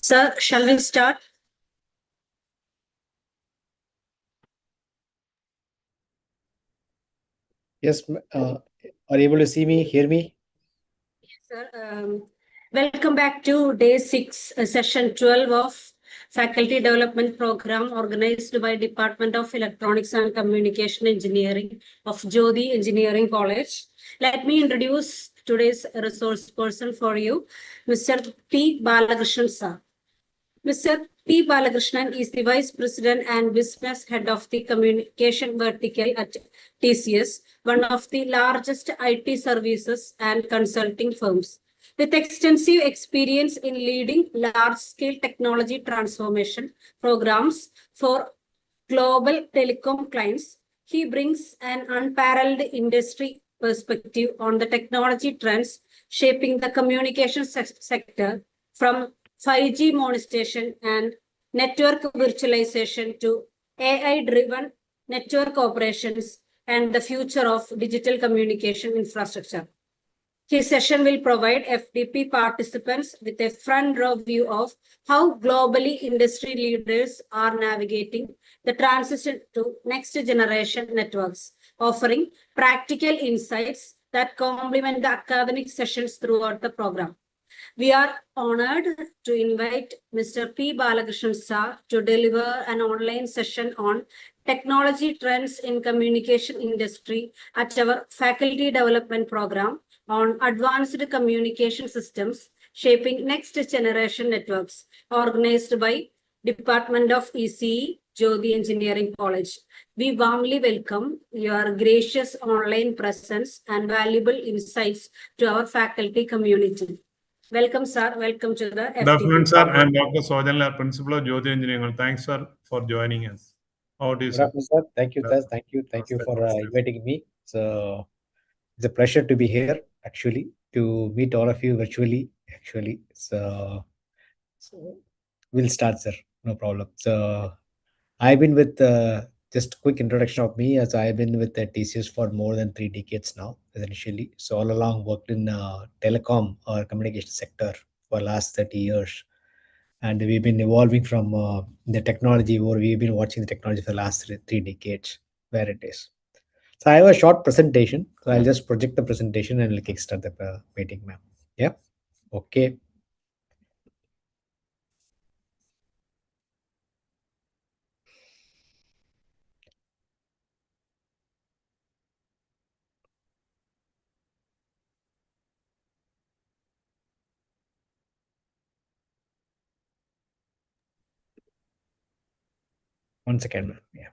Sir, shall we start? Yes, are you able to see me, hear me? Yes, sir. Welcome back to day 6, session 12 of Faculty Development Program organized by Department of Electronics and Communication Engineering of Jyoti Engineering College. Let me introduce today's resource person for you, Mr. P. Balakrishnan, sir. Mr. P. Balakrishnan is the Vice President and Business Head of the Communication Vertical at TCS, one of the largest IT services and consulting firms. With extensive experience in leading large-scale technology transformation programs for global telecom clients, he brings an unparalleled industry perspective on the technology trends shaping the communication sector, from 5G monetization and network virtualization to AI-driven network operations and the future of digital communication infrastructure. His session will provide FDP participants with a front row view of how globally industry leaders are navigating the transition to next generation networks, offering practical insights that complement the academic sessions throughout the program. We are honored to invite Mr. P. Balakrishnan Sir to deliver an online session on technology trends in communication industry at our faculty development program on advanced communication systems shaping next generation networks, organized by Department of ECE, Jyoti Engineering College. We warmly welcome your gracious online presence and valuable insights to our faculty community. Welcome, sir. Welcome to the Good afternoon, sir. I'm Dr. Sojanlal, Principal of Jyoti Engineering. Thanks, sir, for joining us. How do you, Good sir? afternoon, sir. Thank you, sir. Thank you for inviting me. So it's a pleasure to be here, actually, to meet all of you virtually, actually. So we'll start, sir. No problem. So I've been with just a quick introduction of me, as I've been with the TCS for more than 3 decades now, essentially. So all along worked in telecom or communication sector for last 30 years. And we've been evolving from the technology, or we've been watching the technology for the last 3 decades, where it is. So I have a short presentation. So I'll just project the presentation and we'll kickstart the meeting, ma'am. Yeah. Okay. One second, ma'am. Yeah.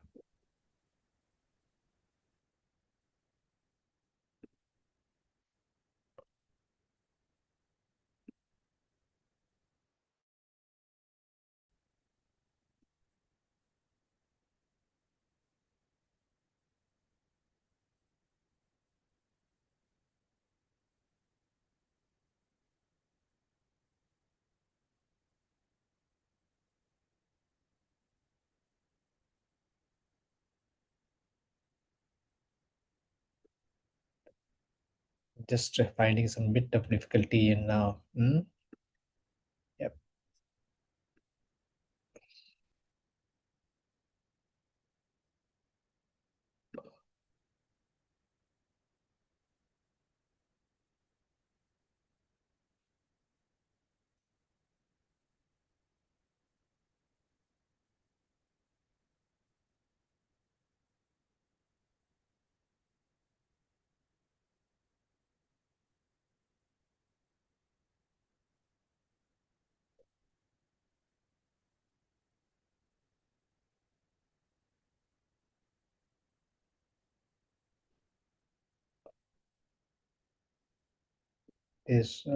Just finding some bit of difficulty in now. Yep. Is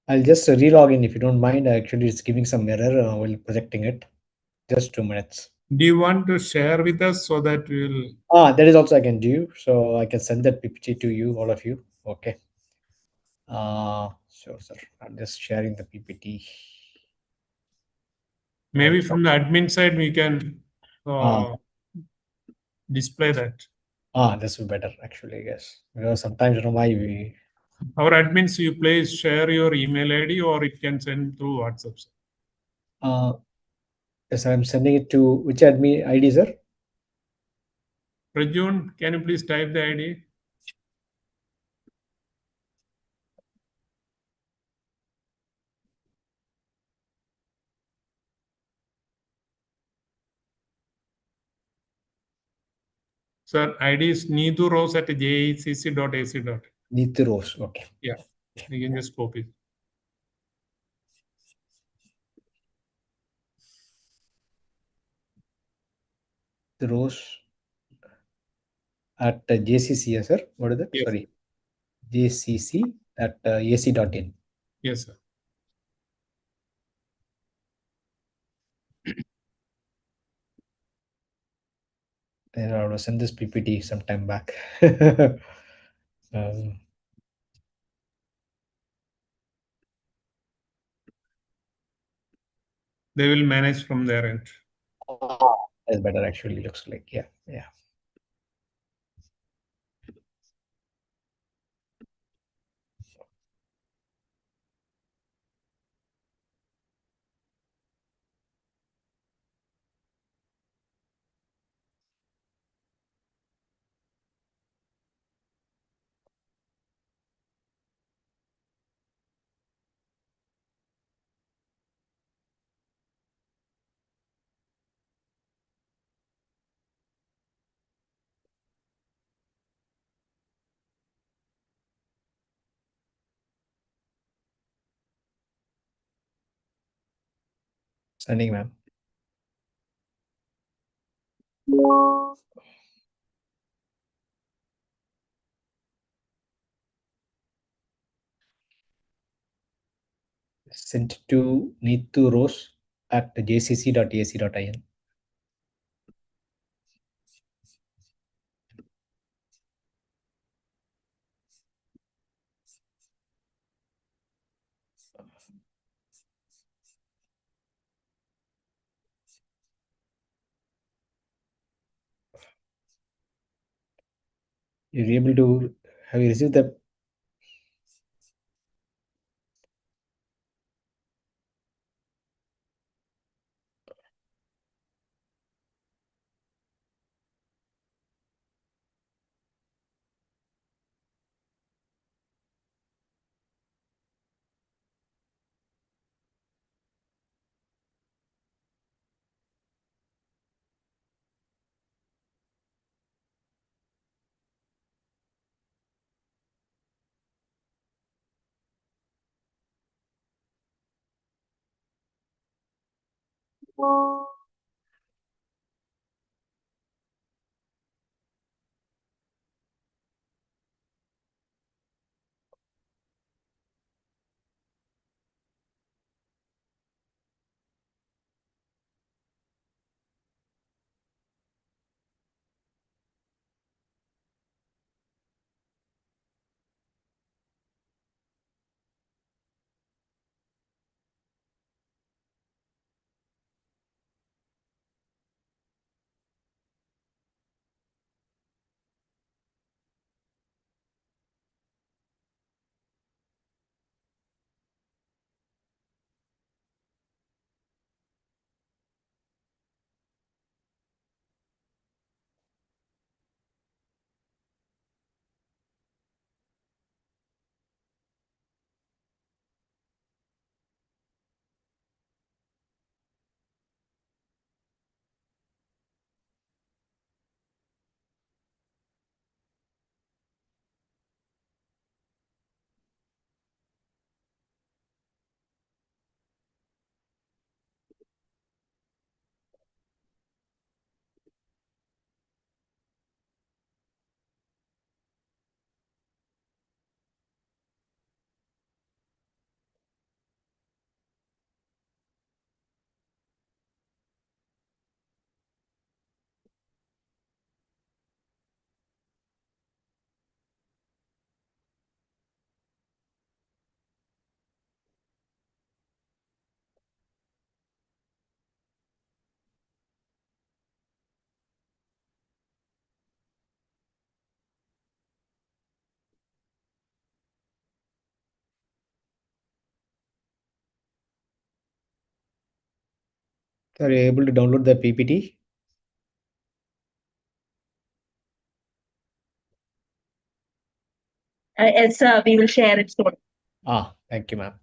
I'll just re-log in if you don't mind. Actually, it's giving some error while projecting it. Just 2 minutes. Do you want to share with us so that we'll... That is also I can do. So I can send that PPT to you, all of you. Okay. Sure, sir. I'm just sharing the PPT. Maybe from the admin side, we can display that. This will be better actually, I guess. Because sometimes, why we... Our admins, you please share your email ID or it can send through WhatsApp. Yes, I'm sending it to which admin ID, sir? Rajun, can you please type the ID? Sir, ID is needurose@jecc.ac. Neetu Rose. Okay. Yeah, you can just copy it. Rose at JCC, yes, sir. What is that? Yes. Sorry. JCC at ac.in. Yes, sir. And I will send this PPT sometime back. They will manage from their end. That's better actually, looks like. Yeah. Yeah. Sending, ma'am. Sent to Neetu Rose at jcc.ac.in. You're able to... Have you received the... Are you able to download the PPT? Yes, we will share it soon. Thank you, ma'am.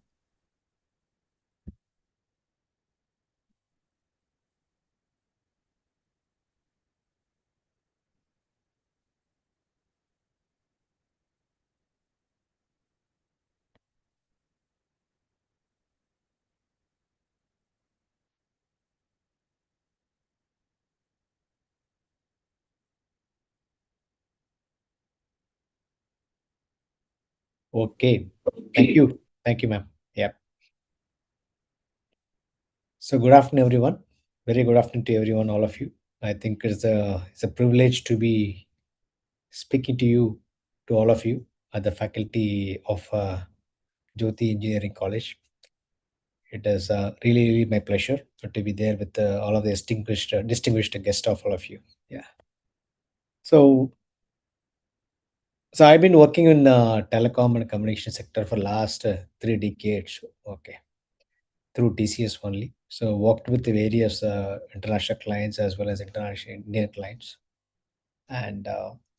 Okay. Thank you. Thank you, ma'am. Yeah. So good afternoon, everyone. Very good afternoon to everyone, all of you. I think it's a privilege to be speaking to you, to all of you, at the faculty of Jyoti Engineering College. It is really my pleasure to be there with all of the distinguished guests of all of you. Yeah. So, I've been working in telecom and communication sector for last 3 decades. Okay, through TCS only. So worked with the various international clients as well as international Indian clients. And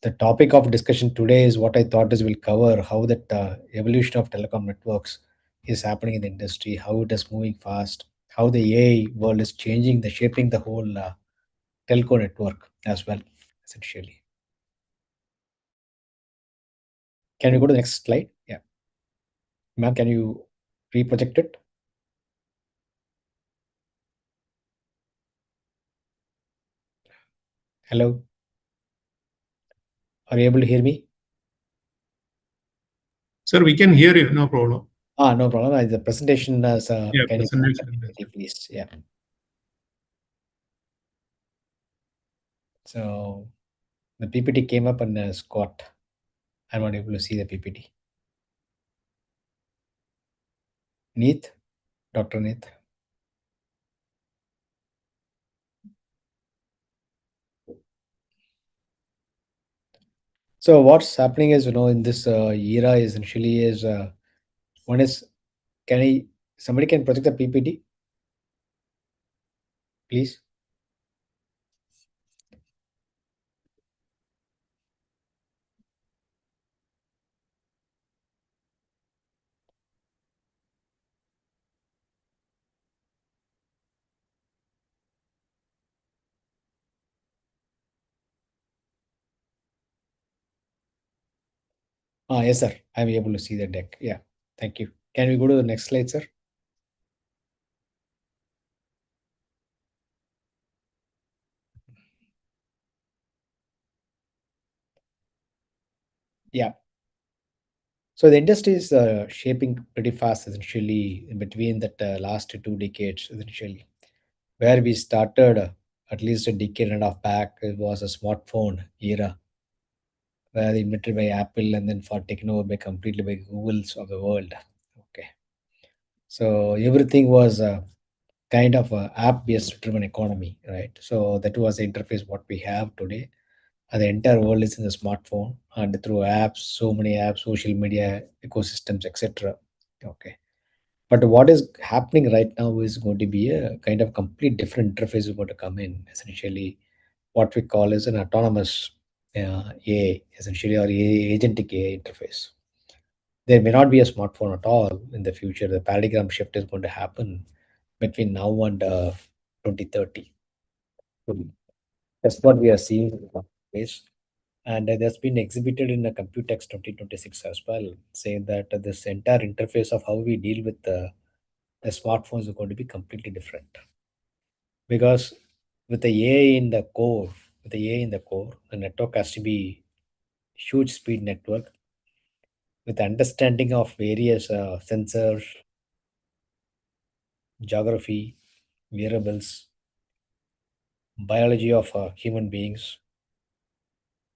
the topic of discussion today is what I thought is will cover how that evolution of telecom networks is happening in the industry, how it is moving fast, how the AI world is changing, the shaping the whole telco network as well, essentially. Can you go to the next slide? Yeah. Ma'am, can you reproject it? Hello? Are you able to hear me? Sir, we can hear you, no problem. No problem. The presentation is, Yeah, can you presentation. please? Yeah. So the PPT came up on Scott. I'm not able to see the PPT. Neeth, Dr. Neeth. So what's happening is, in this era essentially is one is, somebody can project the PPT, please? Yes, sir. I'm able to see the deck. Yeah. Thank you. Can we go to the next slide, sir? Yeah. So the industry is shaping pretty fast, essentially, in between that last 2 decades, essentially, where we started at least a decade and a half back. It was a smartphone era, where invented by Apple and then for taken over by completely by Google's of the world. Okay, so everything was kind of a app-based driven economy, right? So that was the interface what we have today. And the entire world is in the smartphone and through apps, so many apps, social media ecosystems, etc. Okay. But what is happening right now is going to be a kind of complete different interface is going to come in. Essentially, what we call is an autonomous AI, essentially, or agentic AI interface. There may not be a smartphone at all in the future. The paradigm shift is going to happen between now and 2030. So that's what we are seeing in the marketplace. And that's been exhibited in the Computex 2026 as well, saying that this entire interface of how we deal with the smartphones is going to be completely different. Because with the AI in the core, the network has to be huge speed network with understanding of various sensors, geography, variables, biology of human beings.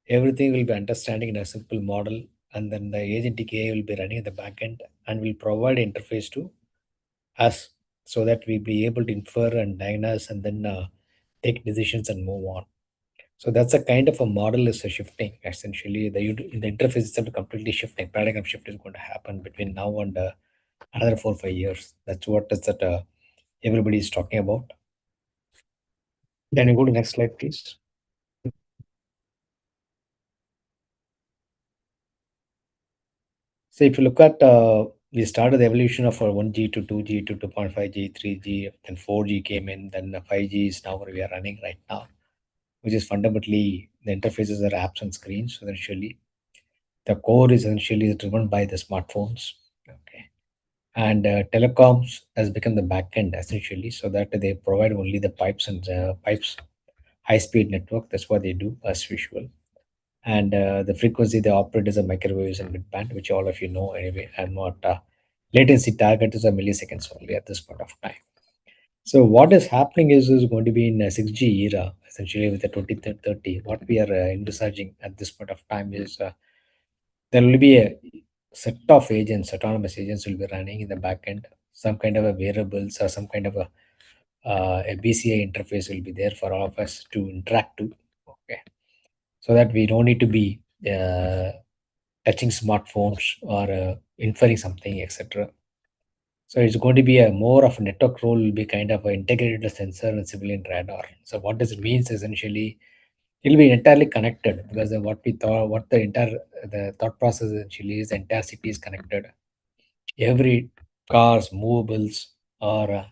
Everything will be understanding in a simple model, and then the agentic AI will be running in the backend and will provide interface to us so that we'll be able to infer and diagnose and then take decisions and move on. So that's a kind of a model is shifting. Essentially, the interface itself completely shifting. Paradigm shift is going to happen between now and another 4 or 5 years. That's what is that everybody is talking about. Can you go to the next slide, please? So if you look at, we started the evolution of 1G to 2G to 2.5G, 3G, then 4G came in, then 5G is now where we are running right now, which is fundamentally the interfaces are apps and screens. Essentially, the core is essentially driven by the smartphones. Okay. And telecoms has become the backend essentially, so that they provide only the pipes and high speed network. That's what they do as usual. And the frequency they operate is a microwaves and mid-band, which all of you know anyway. I'm not latency target is a milliseconds only at this point of time. So what is happening is going to be in a 6G era, essentially with the 2030. What we are envisaging at this point of time is there will be a set of agents, autonomous agents will be running in the backend. Some kind of a variables or some kind of a BCI interface will be there for all of us to interact to. Okay, so that we don't need to be touching smartphones or inferring something, etc. So it's going to be a more of a network role will be kind of an integrated sensor and civilian radar. So what does it means essentially? It'll be entirely connected because the thought process essentially is the entire city is connected. Every cars, movables, or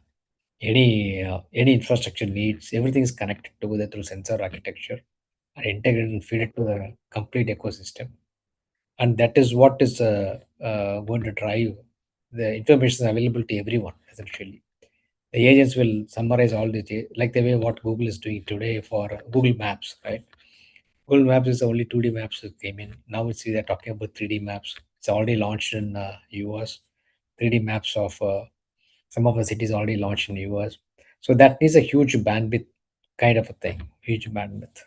any infrastructure needs, everything is connected together through sensor architecture and integrated and feed it to the complete ecosystem. And that is what is going to drive the information available to everyone essentially. The agents will summarize all the like the way what Google is doing today for Google Maps, right? Google Maps is only 2D maps that came in. Now we see they're talking about 3D maps. It's already launched in US. 3D maps of some of the cities already launched in US. So that needs a huge bandwidth kind of a thing, huge bandwidth.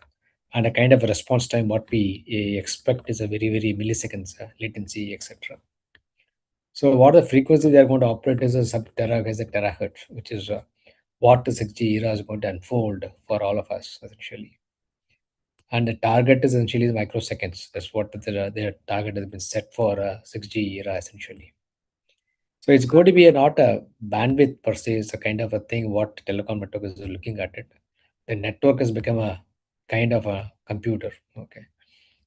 And a kind of a response time, what we expect is a very milliseconds latency, etc. So what the frequency they are going to operate is a sub-terahertz, a terahertz, which is what the 6G era is going to unfold for all of us, essentially. And the target is essentially the microseconds. That's what their target has been set for 6G era, essentially. So it's going to be not a bandwidth per se, it's a kind of a thing what telecom network is looking at it. The network has become a kind of a computer. Okay.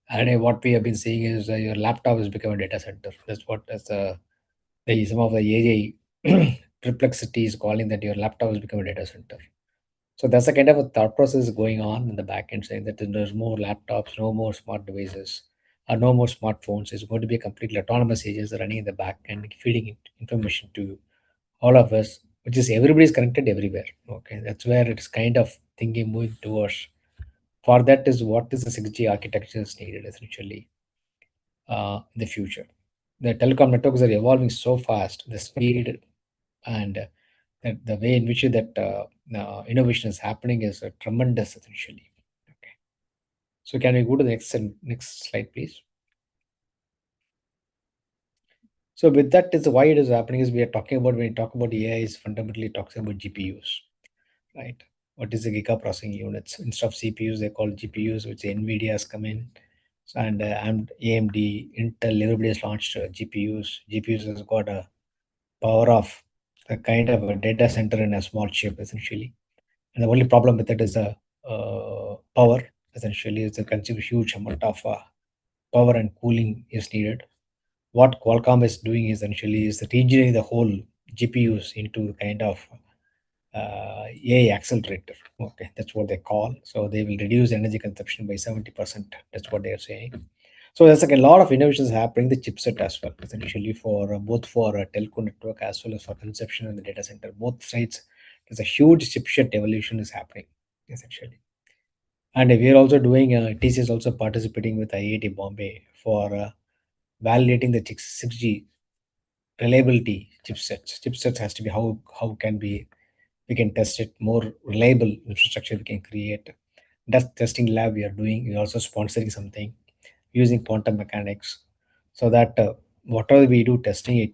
And what we have been seeing is your laptop has become a data center. That's what some of the AI perplexity is calling that your laptop has become a data center. So that's a kind of a thought process going on in the back end, saying that there's more laptops, no more smart devices, or no more smartphones. It's going to be a completely autonomous agents running in the back end, feeding information to all of us, which is everybody's connected everywhere. Okay, that's where it's kind of thinking moving towards. For that is what is the 6G architecture is needed essentially in the future. The telecom networks are evolving so fast, the speed and the way in which that innovation is happening is tremendous essentially. Okay. So can we go to the next slide, please? So with that is why it is happening is we are talking about when we talk about AI is fundamentally talking about GPUs, right? What is the giga processing units? Instead of CPUs, they call GPUs, which NVIDIA has come in. And AMD, Intel, everybody has launched GPUs. GPUs has got a power of a kind of a data center in a small chip, essentially. And the only problem with it is the power, essentially, is it consumes huge amount of power and cooling is needed. What Qualcomm is doing essentially is reengineering the whole GPUs into kind of AI accelerator. Okay, that's what they call. So they will reduce energy consumption by 70%. That's what they are saying. So there's like a lot of innovations happening the chipset as well, essentially for both for telco network as well as for consumption in the data center. Both sides, there's a huge chipset evolution is happening, essentially. And we are also doing, TC is also participating with IIT Bombay for validating the 6G reliability chipsets. Chipsets has to be how can we can test it more reliable infrastructure we can create. That's testing lab we are doing. We're also sponsoring something using quantum mechanics so that whatever we do testing we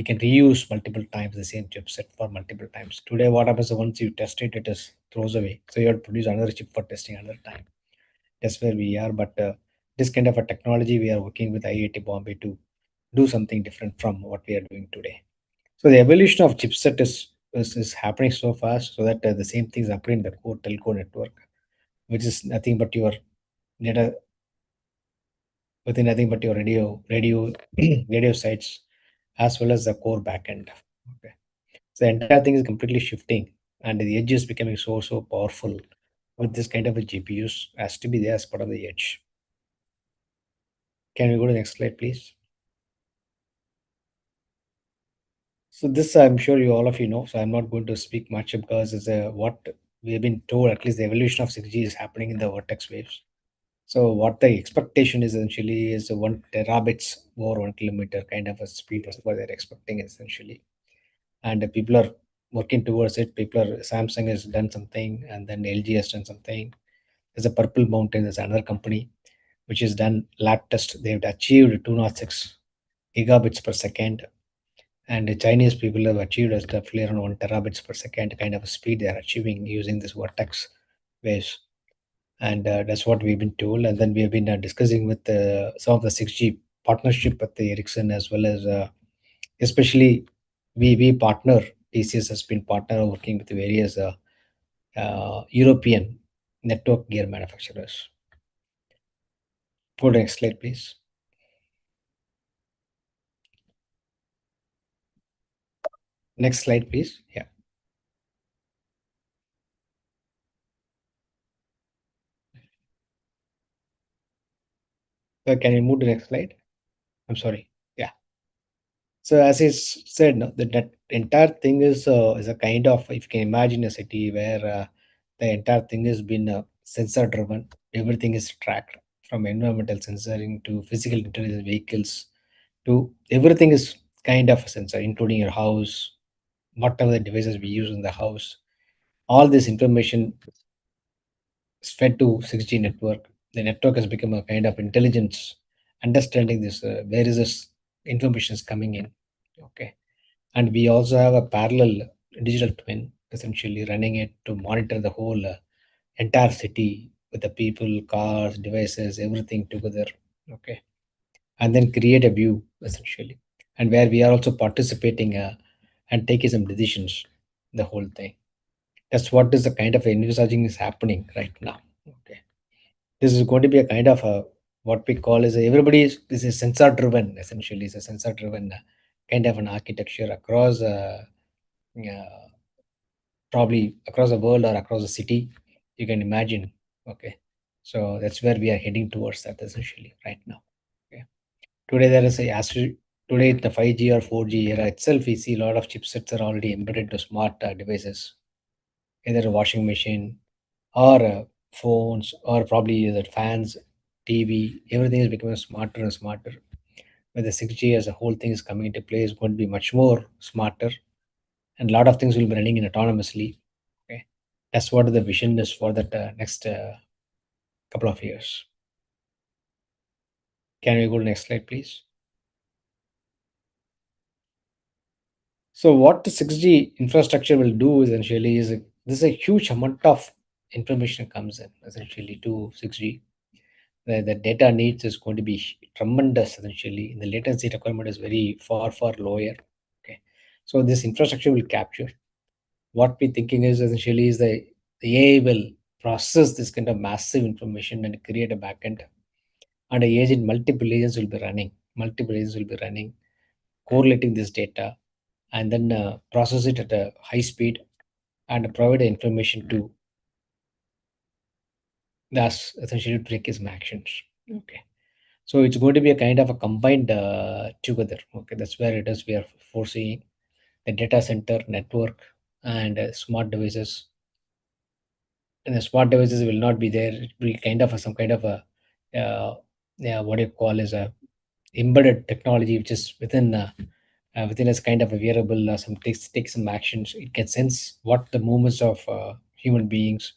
can reuse multiple times the same chipset for multiple times. Today what happens is once you test it, it is throws away, so you have to produce another chip for testing another time. That's where we are. But this kind of a technology we are working with IIT Bombay to do something different from what we are doing today. So the evolution of chipset is happening so fast, so that the same things happen in the core telco network. which is nothing but your data within nothing but your radio sites as well as the core backend. Okay. So the entire thing is completely shifting, and the edge is becoming so powerful with this kind of a GPUs has to be there as part of the edge. Can we go to the next slide, please? So this I'm sure you all of you know. So I'm not going to speak much because it's what we have been told. At least the evolution of 6G is happening in the vertex waves. So what the expectation is essentially is 1 terabits over 1 kilometer kind of a speed. That's what they're expecting essentially, and people are working towards it. Samsung has done something, and then LG has done something. There's a Purple Mountain. There's another company which has done lab test. They've achieved 206 gigabits per second, and the Chinese people have achieved as roughly around 1 terabits per second kind of a speed they are achieving using this vertex waves. And that's what we've been told. And then we have been discussing with some of the 6G partnership with the Ericsson, as well as especially we partner. TCS has been partner working with the various European network gear manufacturers. Go to next slide, please. Next slide, please. Yeah. So can you move to the next slide? I'm sorry. Yeah. So as I said, no, that entire thing is a kind of, if you can imagine a city where the entire thing has been sensor driven. Everything is tracked from environmental sensoring to physical intelligence vehicles to everything is kind of a sensor, including your house, whatever the devices we use in the house. All this information is fed to 6G network. The network has become a kind of intelligence, understanding this where is this information is coming in. Okay. And we also have a parallel digital twin essentially running it to monitor the whole entire city with the people, cars, devices, everything together. Okay. And then create a view essentially, and where we are also participating and taking some decisions, the whole thing. That's what is the kind of envisaging is happening right now. Okay. This is going to be a kind of a what we call is everybody this is sensor driven essentially. It's a sensor driven kind of an architecture across uh, probably across the world or across the city, you can imagine. Okay. So that's where we are heading towards that essentially right now. Okay. Today there is a today the 5G or 4G era itself, we see a lot of chipsets are already embedded to smart devices, either a washing machine or phones or probably the fans, TV. Everything is becoming smarter and smarter. With the 6G as a whole thing is coming into play, is going to be much more smarter, and a lot of things will be running in autonomously. Okay, that's what the vision is for that next couple of years. Can we go to next slide, please? So what the 6G infrastructure will do essentially is there's a huge amount of information comes in essentially to 6G. The data needs is going to be tremendous essentially. The latency requirement is very far lower. Okay, so this infrastructure will capture. What we're thinking is essentially is the AI will process this kind of massive information and create a backend, and a agent, multiple agents will be running. Multiple agents will be running, correlating this data, and then process it at a high speed and provide the information to thus essentially take some actions. Okay. So it's going to be a kind of a combined together. Okay, that's where it is. We are foreseeing the data center network and smart devices. And the smart devices will not be there. It will be kind of some kind of a yeah, what you call is a embedded technology, which is within as kind of a wearable. Some takes some actions. It can sense what the movements of human beings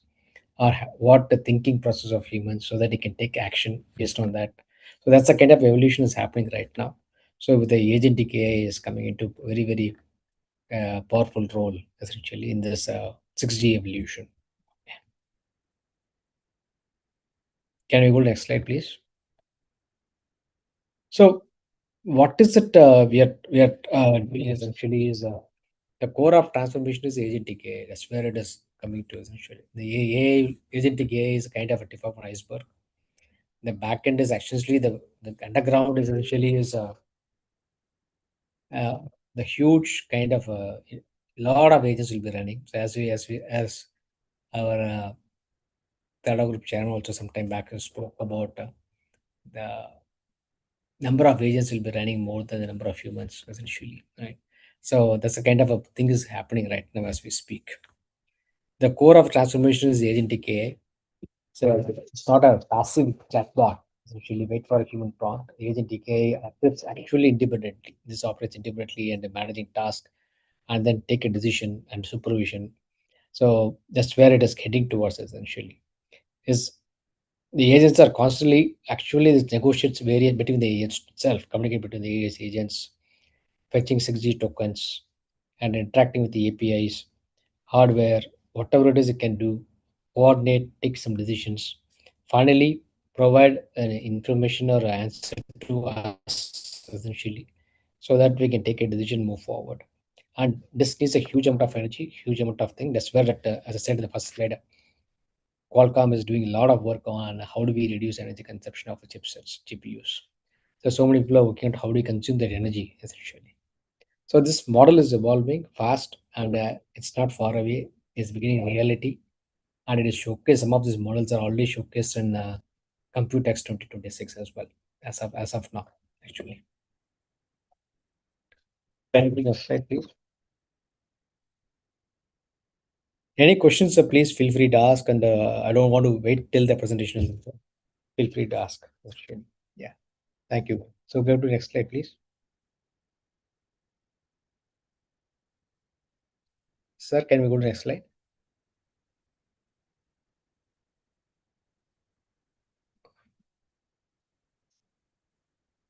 or what the thinking process of humans, so that it can take action based on that. So that's the kind of evolution is happening right now. So with the agentic AI is coming into very powerful role essentially in this 6G evolution. Can we go next slide, please? So what is it we are doing essentially is The core of transformation is agentic AI. That's where it is coming to essentially. The AI, agentic AI is kind of a tip of an iceberg. The back end is actually the underground is essentially is the huge kind of a lot of agents will be running. So as our Tata Group chairman also some time back spoke about the number of agents will be running more than the number of humans essentially, right? So that's the kind of a thing is happening right now as we speak. The core of transformation is agentic AI. So it's not a passive chatbot. Essentially, wait for a human prompt. Agentic AI operates actually independently. This operates independently and managing task, and then take a decision and supervision. So that's where it is heading towards essentially. Is the agents are constantly actually this negotiates variant between the agents itself, communicate between the agents, fetching 6G tokens, and interacting with the APIs, hardware, whatever it is it can do, coordinate, take some decisions. Finally, provide an information or answer to us essentially, so that we can take a decision, move forward. And this needs a huge amount of energy, huge amount of thing. That's where, as I said in the first slide, Qualcomm is doing a lot of work on how do we reduce energy consumption of the chipsets, GPUs. So many people are working on how do we consume that energy essentially. So this model is evolving fast, and it's not far away. It's beginning reality, and it is showcased. Some of these models are already showcased in Computex 2026 as well, as of now, actually. Can you bring a slide, please? Any questions, please feel free to ask, and I don't want to wait till the presentation is over. Feel free to ask. Yeah, thank you. So go to the next slide, please. Sir, can we go to the next slide?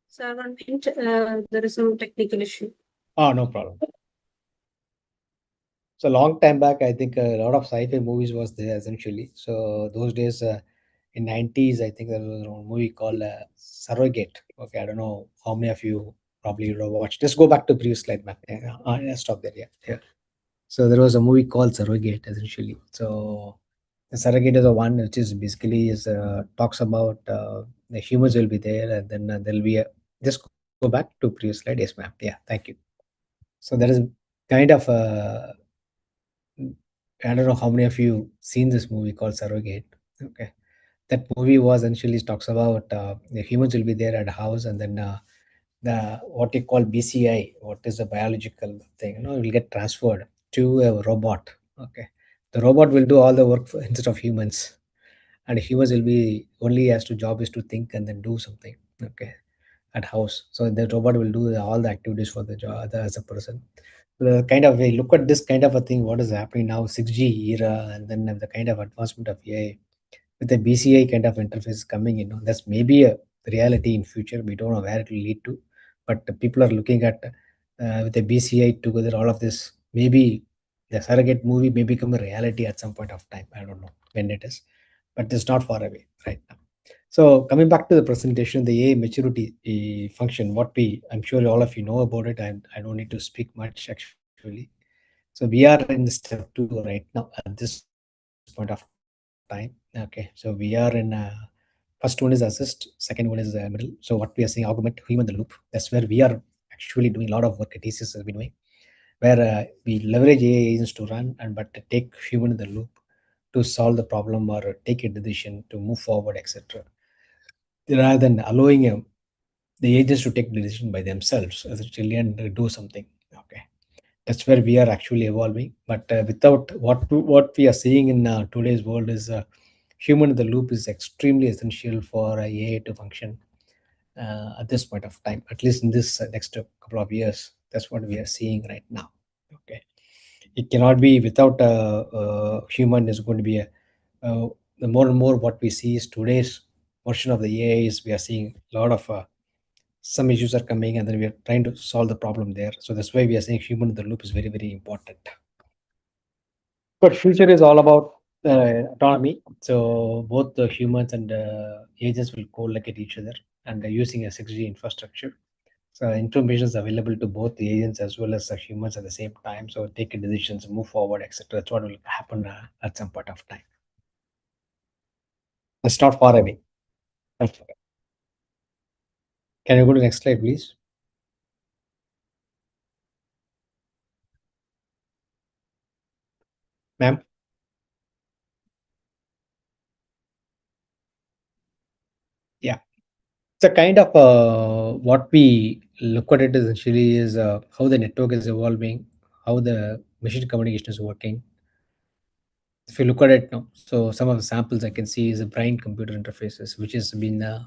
Sir, 1 minute, there is some technical issue. Oh, no problem. So long time back, I think a lot of sci-fi movies was there essentially. So those days, in 90s, I think there was a movie called Surrogate. Okay, I don't know how many of you probably would have watched. Just go back to previous slide, man. Yeah, stop there. Yeah. So there was a movie called Surrogate essentially. So the Surrogate is the one which is basically is talks about the humans will be there, and then there'll be a just go back to previous slide. Yes, ma'am. Yeah, thank you. So there is kind of a I don't know how many of you seen this movie called Surrogate. Okay, that movie was essentially talks about the humans will be there at a house, and then the what you call BCI, what is a biological thing, will get transferred to a robot. Okay, the robot will do all the work instead of humans, and humans will be only has to job is to think and then do something. Okay, at house, so the robot will do all the activities for the job as a person. The kind of way look at this kind of a thing, what is happening now, 6G era, and then the kind of advancement of AI with the BCI kind of interface coming, that's maybe a reality in future. We don't know where it will lead to, but the people are looking at with the BCI together, all of this. Maybe the surrogate movie may become a reality at some point of time. I don't know when it is, but it's not far away right now. So coming back to the presentation, the AI maturity function, I'm sure all of you know about it, and I don't need to speak much actually. So we are in the step 2 right now at this point of time. Okay, so we are in first one is assist, second one is middle. So what we are saying, augment human in the loop. That's where we are actually doing a lot of work at TCS has been doing, where we leverage AI agents to run and but take human in the loop to solve the problem or take a decision to move forward, etc. Rather than allowing the agents to take the decision by themselves essentially and do something. Okay, that's where we are actually evolving. But without what we are seeing in today's world is human in the loop is extremely essential for AI to function at this point of time, at least in this next couple of years. That's what we are seeing right now. Okay, it cannot be without a human is going to be the more and more what we see is today's version of the AI is we are seeing a lot of some issues are coming, and then we are trying to solve the problem there. So that's why we are saying human in the loop is very, very important. But future is all about autonomy. So both the humans and agents will co-locate each other and using a 6G infrastructure. So information is available to both the agents as well as the humans at the same time. So take decisions, move forward, etc. That's what will happen at some point of time. It's not far away. Not far away. Can you go to the next slide, please? Ma'am? Yeah. So kind of what we look at it essentially is how the network is evolving, how the machine communication is working. If you look at it now, so some of the samples I can see is the brain computer interfaces, which has been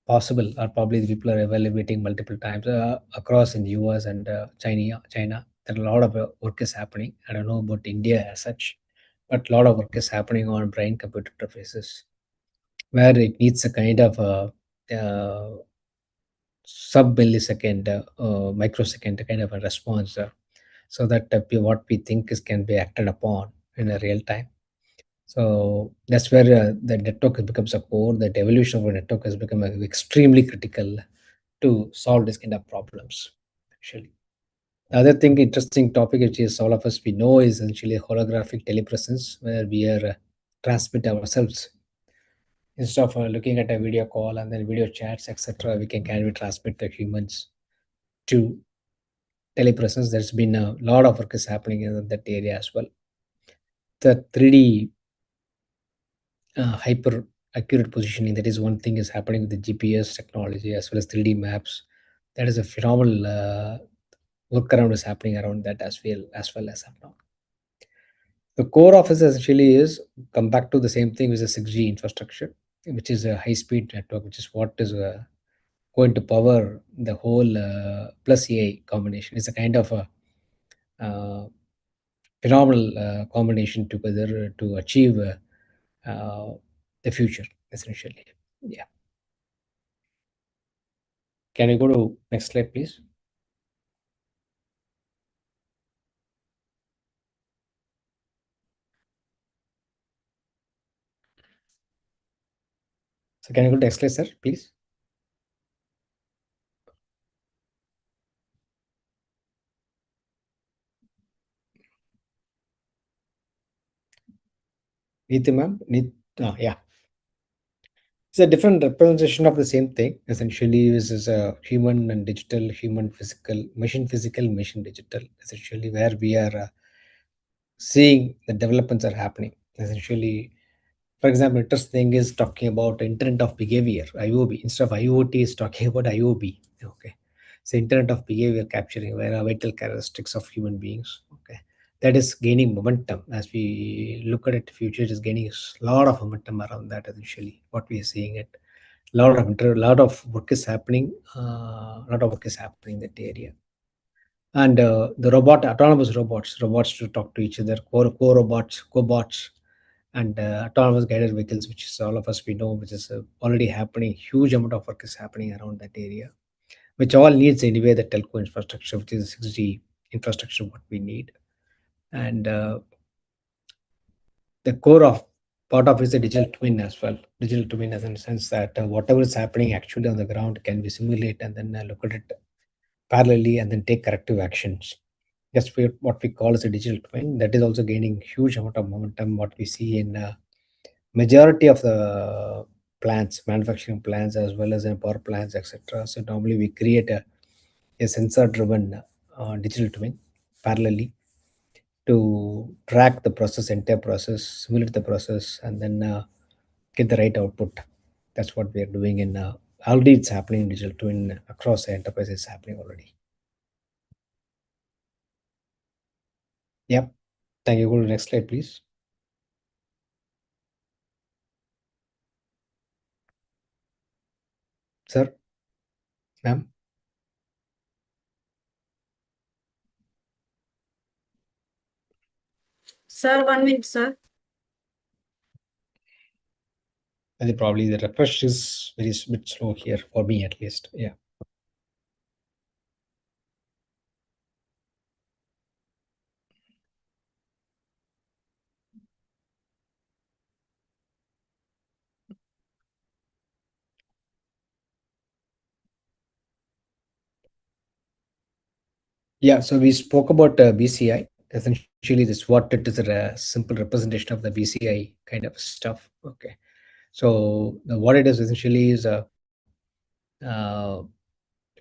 possible, or probably the people are evaluating multiple times across in the US and China. There are a lot of work is happening. I don't know about India as such, but a lot of work is happening on brain computer interfaces where it needs a kind of sub millisecond, microsecond kind of a response, so that what we think is can be acted upon in a real time. So that's where the network becomes a core. That evolution of a network has become extremely critical to solve this kind of problems. Actually, the other thing, interesting topic, which is all of us we know, is essentially holographic telepresence, where we are transmit ourselves instead of looking at a video call and then video chats, etc. We can we transmit the humans to telepresence. There's been a lot of work is happening in that area as well. The 3D hyper accurate positioning, that is one thing is happening with the GPS technology as well as 3D maps. That is a phenomenal workaround is happening around that as well as now. The core of it essentially is come back to the same thing, which is 6G infrastructure, which is a high speed network, which is what is going to power the whole plus AI combination. It's a kind of a phenomenal combination together to achieve the future essentially. Yeah. Can you go to next slide, please? So can you go to next slide, sir, please? Neethi, ma'am? Yeah. It's a different representation of the same thing. Essentially, this is a human and digital, human physical, machine digital. Essentially, where we are seeing the developments are happening. Essentially, for example, interesting thing is talking about Internet of Behavior, IOB. Instead of IoT, is talking about IOB. Okay. So Internet of Behavior capturing where are vital characteristics of human beings. Okay. That is gaining momentum as we look at it. Future is gaining a lot of momentum around that. Essentially, what we are seeing it, lot of work is happening. A lot of work is happening in that area. And the autonomous robots to talk to each other, core robots, cobots, and autonomous guided vehicles, which is all of us we know, which is already happening. Huge amount of work is happening around that area, which all needs anyway the telco infrastructure, which is 6G infrastructure, what we need. And the core of part of is a digital twin as well. Digital twin, as in the sense that whatever is happening actually on the ground can be simulate and then look at it parallelly and then take corrective actions. Just for what we call as a digital twin, that is also gaining huge amount of momentum. What we see in majority of the plants, manufacturing plants, as well as in power plants, etc. So normally we create a sensor-driven digital twin parallelly to track the process, entire process, simulate the process, and then get the right output. That's what we are doing in already. It's happening in digital twin across the enterprise. It's happening already. Yep. Thank you. Go to the next slide, please. Sir, ma'am. Sir, 1 minute, sir. I think probably the refresh is very bit slow here for me at least. Yeah. Yeah, so we spoke about BCI. Essentially, this what it is a simple representation of the BCI kind of stuff. Okay, so what it is essentially is uh,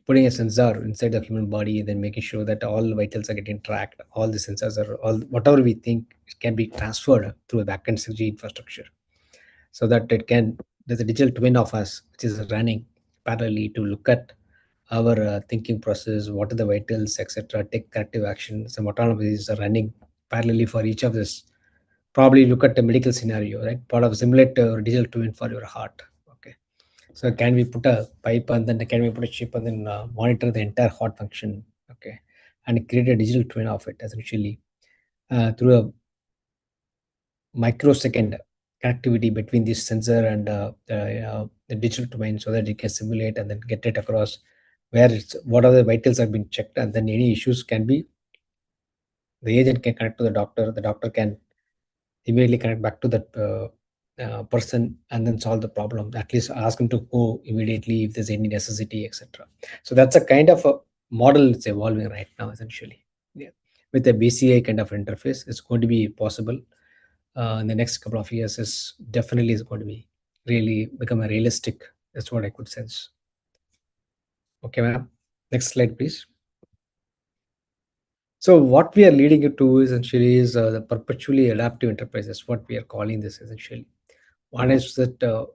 putting a sensor inside the human body, then making sure that all vitals are getting tracked. All the sensors are all whatever we think can be transferred through a backend 6G infrastructure, so that it can there's a digital twin of us which is running parallelly to look at our thinking process, what are the vitals, etc., take corrective action. Some autonomies are running parallelly for each of this. Probably look at the medical scenario, right? Part of simulate digital twin for your heart. Okay, so can we put a pipe and then can we put a chip and then monitor the entire heart function? Okay, and create a digital twin of it essentially through a microsecond connectivity between this sensor and the digital domain, so that it can simulate and then get it across where it's what are the vitals have been checked, and then any issues can be the agent can connect to the doctor can immediately connect back to that person and then solve the problem, at least ask him to go immediately if there's any necessity, etc. So that's a kind of a model it's evolving right now essentially. Yeah, with a BCI kind of interface it's going to be possible in the next couple of years. Is definitely is going to be really become a realistic. That's what I could sense. Okay, ma'am. Next slide, please. So what we are leading it to essentially is the perpetually adaptive enterprises. What we are calling this essentially. One is that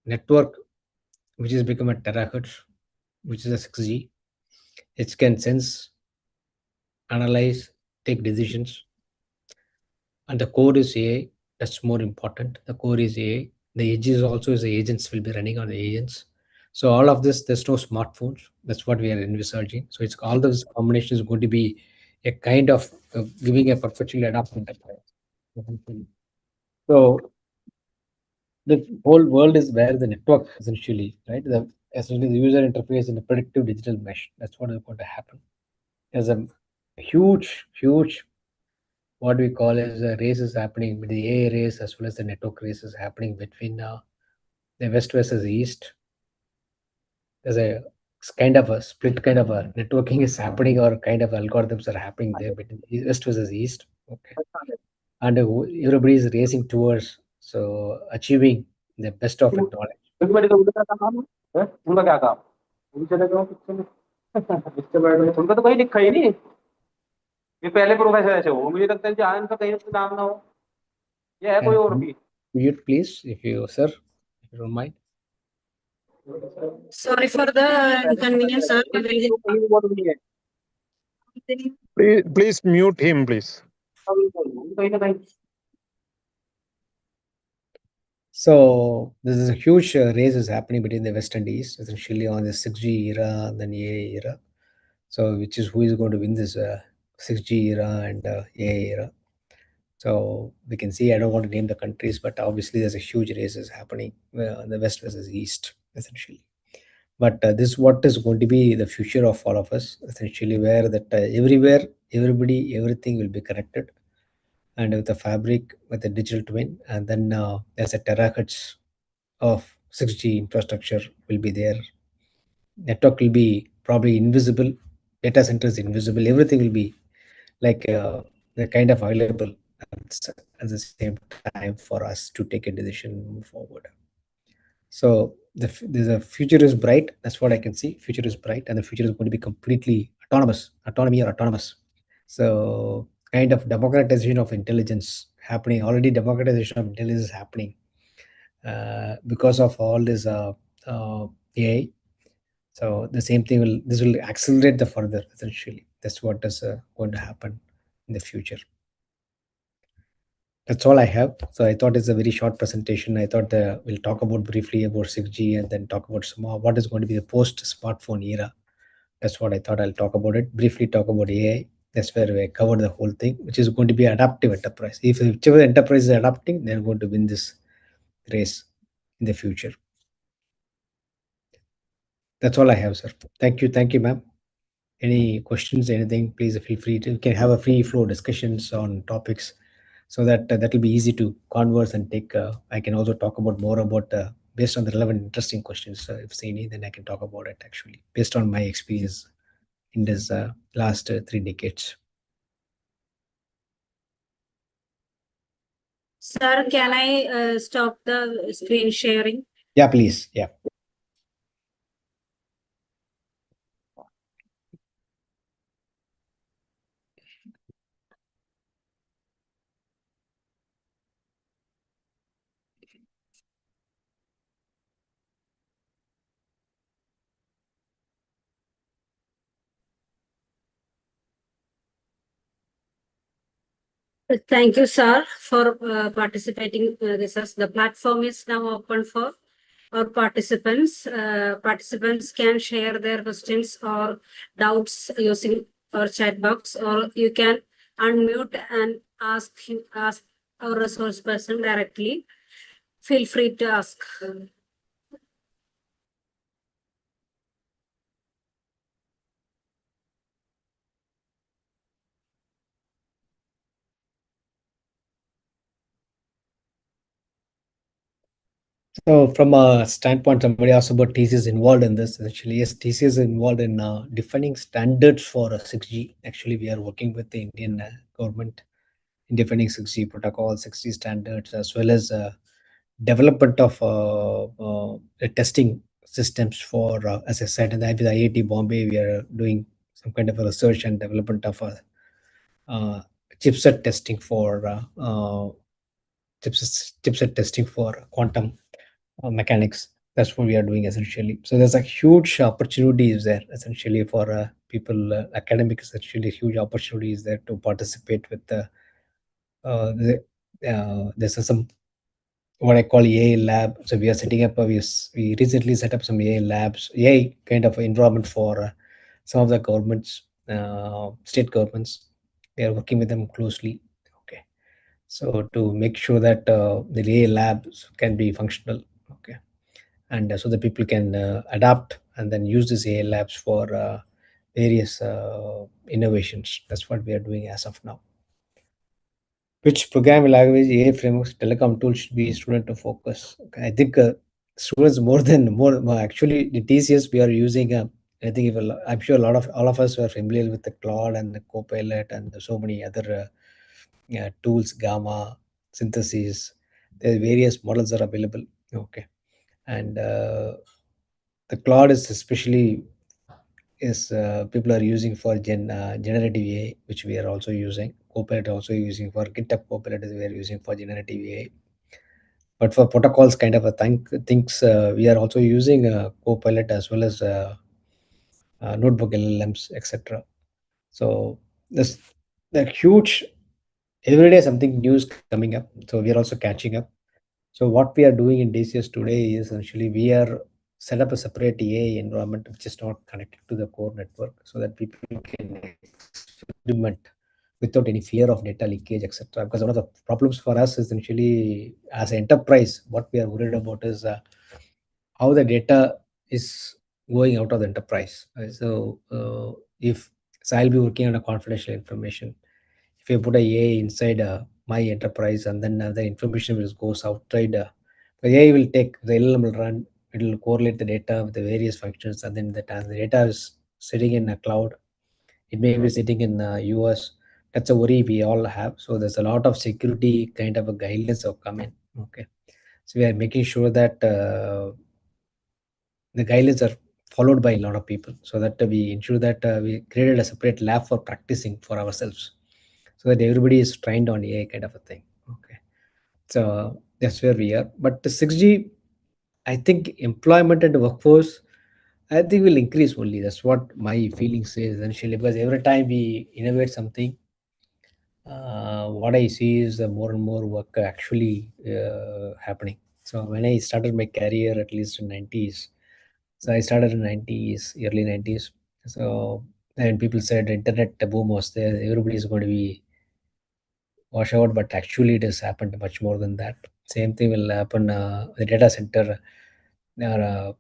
network which has become a terahertz, which is a 6G. It can sense, analyze, take decisions, and the core is AI. That's more important. The core is AI. The edges also is the agents will be running on the agents. So all of this, there's no smartphones. That's what we are envisaging. So it's all this combination is going to be a kind of giving a perpetually adaptive enterprise. So the whole world is where the network essentially, right? The essentially the user interface in a predictive digital mesh. That's what is going to happen. There's a huge what we call as a race is happening, with the AI race as well as the network race is happening between the West versus East. There's a kind of a split kind of a networking is happening, or kind of algorithms are happening there between West versus East. Okay, and everybody is racing towards so achieving the best of it knowledge. उनका क्या काम उनसे लगा picture में इसके बारे में उनका तो कहीं लिखा ही नहीं ये पहले प्रोफेसर ऐसे हो मुझे लगता है जहां इनका कहीं नाम ना हो ये है कोई और भी Mute, please, if you, sir, if you don't mind. Sorry for the inconvenience, sir. We will कहीं और नहीं है Please mute him, please. कहीं ना कहीं So this is a huge race is happening between the West and East, essentially on the 6G era and then AI era. So which is who is going to win this 6G era and AI era. So we can see, I don't want to name the countries, but obviously there's a huge race is happening the West versus East, essentially. But this is what is going to be the future of all of us, essentially, where that everywhere, everybody, everything will be connected, and with the fabric, with the digital twin, and then there's a terahertz of 6G infrastructure will be there. Network will be probably invisible. Data center is invisible. Everything will be like the kind of available at the same time for us to take a decision move forward. So the future is bright. That's what I can see. Future is bright, and the future is going to be completely autonomous, autonomy or autonomous. So kind of democratization of intelligence happening already. Democratization of intelligence is happening because of all this AI. So the same thing will this will accelerate the further essentially. That's what is going to happen in the future. That's all I have. So I thought it's a very short presentation. I thought we'll talk about briefly about 6G and then talk about some more what is going to be the post-smartphone era. That's what I thought I'll talk about it. Briefly talk about AI. That's where we covered the whole thing, which is going to be adaptive enterprise. If whichever enterprise is adapting, they're going to win this race in the future. That's all I have, sir. Thank you, ma'am. Any questions, anything, please feel free to, we can have a free flow discussions on topics so that that will be easy to converse and take. I can also talk about more about based on the relevant, interesting questions. If there's any, then I can talk about it actually based on my experience. in this last 3 decades. Sir, can I stop the screen sharing? Yeah, please. Yeah. Thank you, sir, for participating. The platform is now open for our participants. Participants can share their questions or doubts using our chat box, or you can unmute and ask our resource person directly. Feel free to ask. So from a standpoint, somebody asked about TCS is involved in this. Actually, yes, TCS is involved in defining standards for 6G. Actually, we are working with the Indian government in defining 6G protocol, 6G standards, as well as development of the testing systems for, as I said, with IIT Bombay, we are doing some kind of a research and development of a chipset testing for chipset testing for quantum mechanics. That's what we are doing essentially. So there's a huge opportunities there essentially for people, academics. Essentially, huge opportunities there to participate with there's some what I call AI lab. So we are setting up. We recently set up some AI labs, AI kind of environment for some of the governments, state governments. We are working with them closely. Okay, so to make sure that the AI labs can be functional. Okay, and so that people can adapt and then use these AI labs for various innovations. That's what we are doing as of now. Which programming language, AI frameworks, telecom tools should be student to focus? Okay, I think students actually the TCS we are using. I think I'm sure all of us were familiar with the Claude and the Copilot and so many other tools, Gamma, synthesis. There various models are available. Okay, and the Claude is especially people are using for generative AI, which we are also using. Copilot also using for GitHub Copilot is we are using for generative AI. But for protocols kind of a things, we are also using Copilot as well as notebook LLMs, etc. So there's the huge every day something new is coming up. So we are also catching up. So what we are doing in DCS today is essentially we are set up a separate AI environment which is not connected to the core network so that people can experiment without any fear of data leakage, etc. Because one of the problems for us is essentially as an enterprise, what we are worried about is how the data is going out of the enterprise. If so I'll be working on a confidential information. If you put a AI inside my enterprise and then the information will goes outside, the AI will take the LLM will run. It will correlate the data with the various functions, and then the data is sitting in a cloud. It may be sitting in US. That's a worry we all have. So there's a lot of security kind of a guidelines have come in. Okay, so we are making sure that the guidelines are followed by a lot of people, so that we ensure that we created a separate lab for practicing for ourselves, so that everybody is trained on AI kind of a thing. Okay, so that's where we are. But the 6G, I think employment and workforce, I think will increase only. That's what my feeling says essentially, because every time we innovate something, what I see is more and more work actually happening. So when I started my career, at least in 90s, so I started in 90s, early 90s. So and people said internet boom was there, everybody is going to be wash out, but actually it has happened much more than that. Same thing will happen. The data center,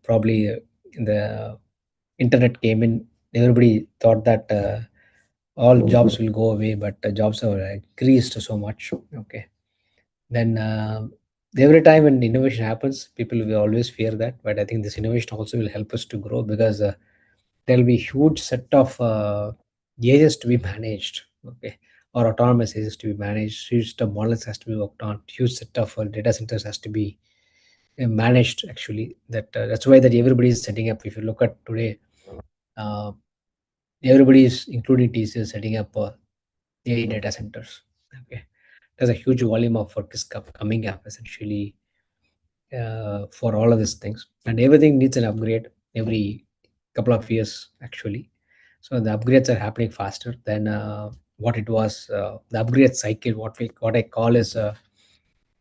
probably in the internet came in, everybody thought that all jobs will go away, but jobs have increased so much. Okay, then every time when innovation happens, people will always fear that, but I think this innovation also will help us to grow because there'll be huge set of agents to be managed, okay, or autonomous agents to be managed. Huge set of models has to be worked on. Huge set of data centers has to be managed. Actually, that's why that everybody is setting up. If you look at today, everybody is, including TCS, setting up AI data centers. Okay, there's a huge volume of work is coming up essentially for all of these things, and everything needs an upgrade every couple of years actually. So the upgrades are happening faster than what it was. The upgrade cycle, what I call is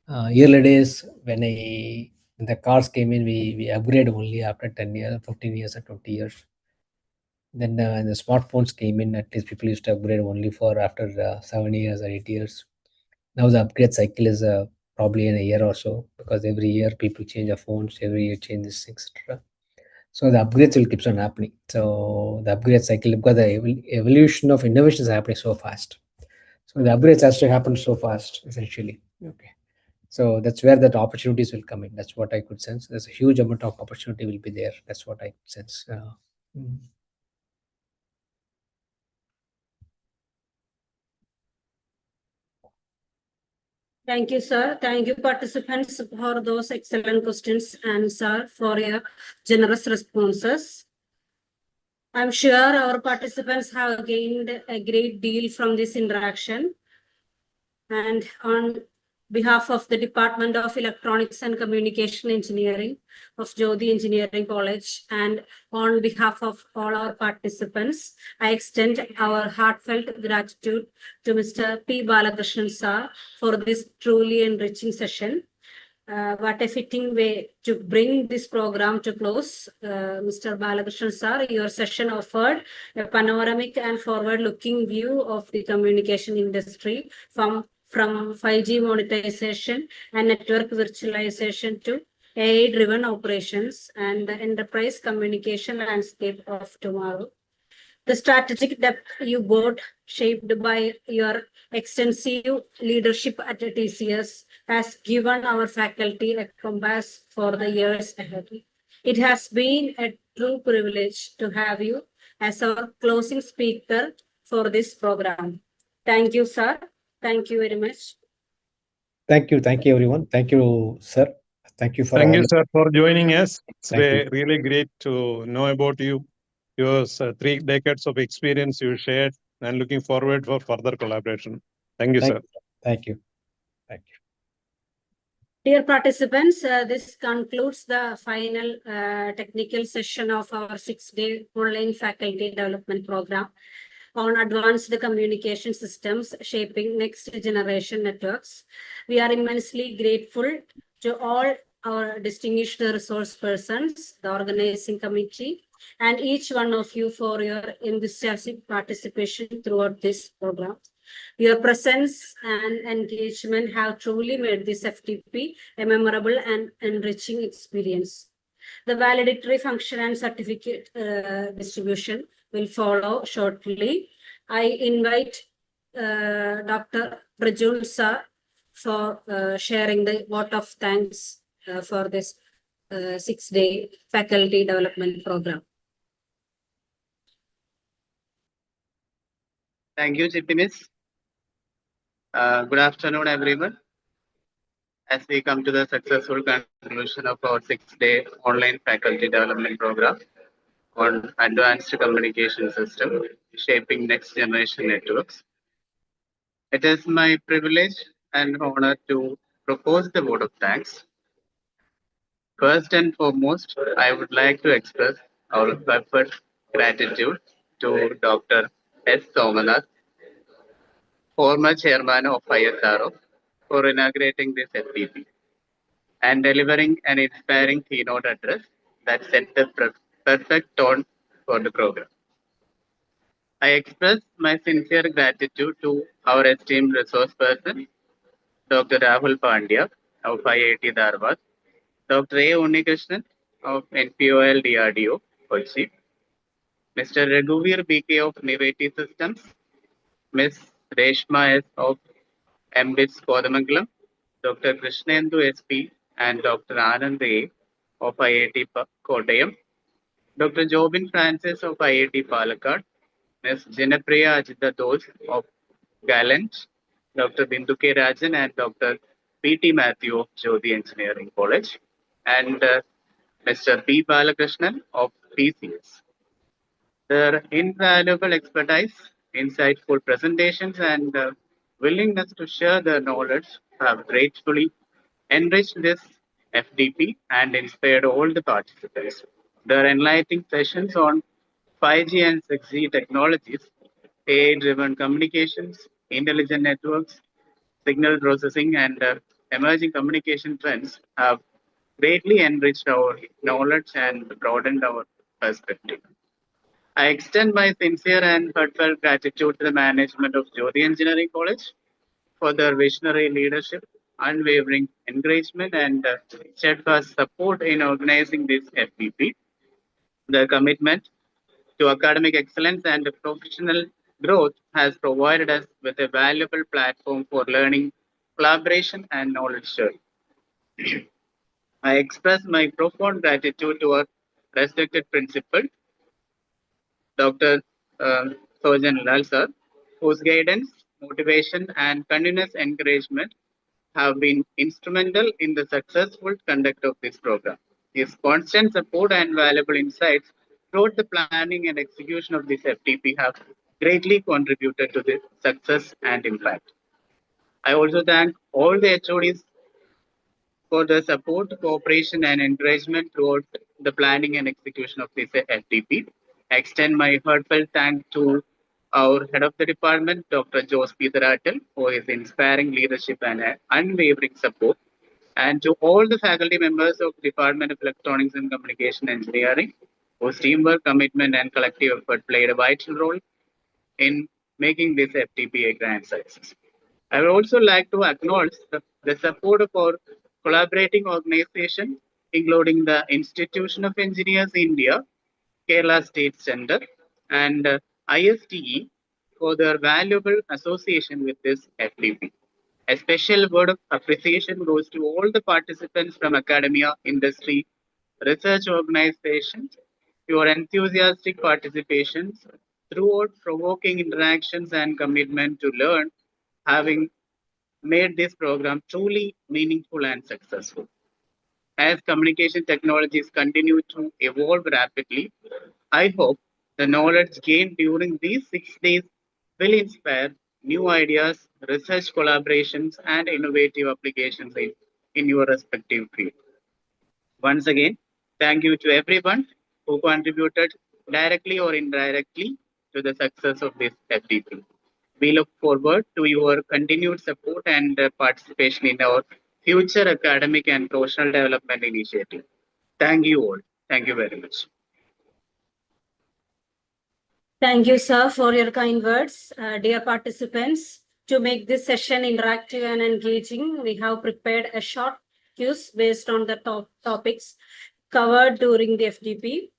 early days when the cars came in, we upgrade only after 10 years, 15 years, or 20 years. Then when the smartphones came in, at least people used to upgrade only for after 7 years or 8 years. Now the upgrade cycle is probably in a year or so, because every year people change their phones, every year change this, etc. So the upgrades will keep on happening. So the upgrade cycle, because the evolution of innovation is happening so fast. So the upgrades has to happen so fast, essentially. Okay. So that's where that opportunities will come in. That's what I could sense. There's a huge amount of opportunity will be there. That's what I could sense. Thank you, sir. Thank you, participants, for those excellent questions and, sir, for your generous responses. I'm sure our participants have gained a great deal from this interaction. And on behalf of the Department of Electronics and Communication Engineering of Jyoti Engineering College, and on behalf of all our participants, I extend our heartfelt gratitude to Mr. P. Balakrishnan sir for this truly enriching session. What a fitting way to bring this program to close. Mr. Balakrishnan sir, your session offered a panoramic and forward-looking view of the communication industry from 5G monetization and network virtualization to AI-driven operations and the enterprise communication landscape of tomorrow. The strategic depth you brought, shaped by your extensive leadership at TCS, has given our faculty a compass for the years ahead. It has been a true privilege to have you as our closing speaker for this program. Thank you, sir. Thank you very much. Thank you, everyone. Thank you, sir. Thank you for Thank all. you, sir, for joining us. It's Thank you. really great to know about you. Your 3 decades of experience you shared, and looking forward for further collaboration. Thank you, sir. Thank you. Thank you. Dear participants, this concludes the final technical session of our 6-day online faculty development program on advanced communication systems shaping next generation networks. We are immensely grateful to all our distinguished resource persons, the organizing committee, and each one of you for your enthusiastic participation throughout this program. Your presence and engagement have truly made this FTP a memorable and enriching experience. The valedictory function and certificate distribution will follow shortly. I invite Dr. Prajul sir for sharing the vote of thanks for this 6-day faculty development program. Thank you, Chitti Miss. Good afternoon, everyone. As we come to the successful conclusion of our 6-day online faculty development program on advanced communication system shaping next generation networks, it is my privilege and honor to propose the vote of thanks. First and foremost, I would like to express our fervent gratitude to Dr. S. Somanath, former chairman of ISRO, for inaugurating this FDP and delivering an inspiring keynote address that set the perfect tone for the program. I express my sincere gratitude to our esteemed resource person, Dr. Rahul Pandya of IIT Dharwad, Dr. A. Unnikrishnan of NPOL DRDO, Kochi, Mr. Raghuveer BK of Niveti Systems, Ms. Reshma S. of MBITS Kodamangalam, Dr. Krishnendu SP and Dr. Anand A. of IIT Kottayam, Dr. Jobin Francis of IIT Palakkad, Ms. Janapriya Ajita Dos of Gallant, Dr. Bindu K. Rajan and Dr. P.T. Matthew of Jyoti Engineering College, and Mr. P. Balakrishnan of PCS. Their invaluable expertise, insightful presentations, and willingness to share their knowledge have gratefully enriched this FDP and inspired all the participants. Their enlightening sessions on 5G and 6G technologies, AI-driven communications, intelligent networks, signal processing, and emerging communication trends have greatly enriched our knowledge and broadened our perspective. I extend my sincere and heartfelt gratitude to the management of Jyoti Engineering College for their visionary leadership, unwavering encouragement, and steadfast support in organizing this FPP. Their commitment to academic excellence and professional growth has provided us with a valuable platform for learning, collaboration, and knowledge sharing. I express my profound gratitude to our respected principal, Dr. Sojan Lal sir, whose guidance, motivation, and continuous encouragement have been instrumental in the successful conduct of this program. His constant support and valuable insights throughout the planning and execution of this FTP have greatly contributed to the success and impact. I also thank all the HODs for the support, cooperation, and encouragement throughout the planning and execution of this FTP. I extend my heartfelt thanks to our head of the department, Dr. Jose Peter, for his inspiring leadership and unwavering support, and to all the faculty members of Department of Electronics and Communication Engineering, whose teamwork, commitment, and collective effort played a vital role in making this FTP a grand success. I would also like to acknowledge the support of our collaborating organization, including the Institution of Engineers India, Kerala State Center, and ISTE for their valuable association with this FTP. A special word of appreciation goes to all the participants from academia, industry, research organizations. Your enthusiastic participations throughout provoking interactions and commitment to learn having made this program truly meaningful and successful. As communication technologies continue to evolve rapidly, I hope the knowledge gained during these 6 days will inspire new ideas, research collaborations, and innovative applications in your respective field. Once again, thank you to everyone who contributed directly or indirectly to the success of this FDP. We look forward to your continued support and participation in our future academic and professional development initiative. Thank you all. Thank you very much. Thank you, sir, for your kind words. Dear participants, to make this session interactive and engaging, we have prepared a short quiz based on the topics covered during the FDP.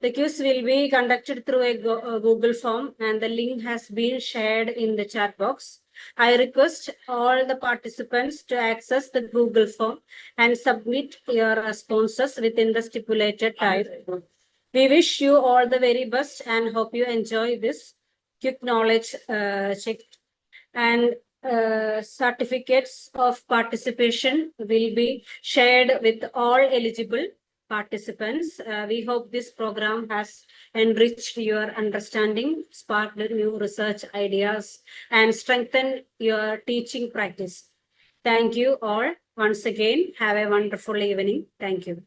The quiz will be conducted through a Google form, and the link has been shared in the chat box. I request all the participants to access the Google form and submit your responses within the stipulated time. We wish you all the very best and hope you enjoy this quick knowledge check. And certificates of participation will be shared with all eligible participants. We hope this program has enriched your understanding, sparked new research ideas, and strengthened your teaching practice. Thank you all once again. Have a wonderful evening. Thank you.